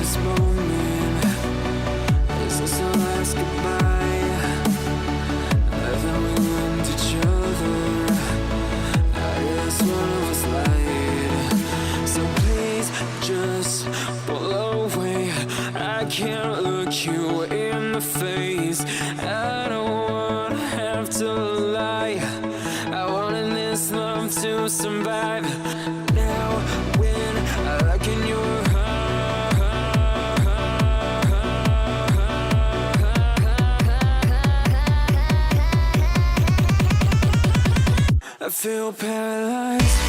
this moment? Is this our last goodbye? Then we end each other. I guess one of us lied. So please just pull away. I can't look you in the face. I don't wanna have to lie. I wanted this love to survive. Now when I look in your I feel paralyzed.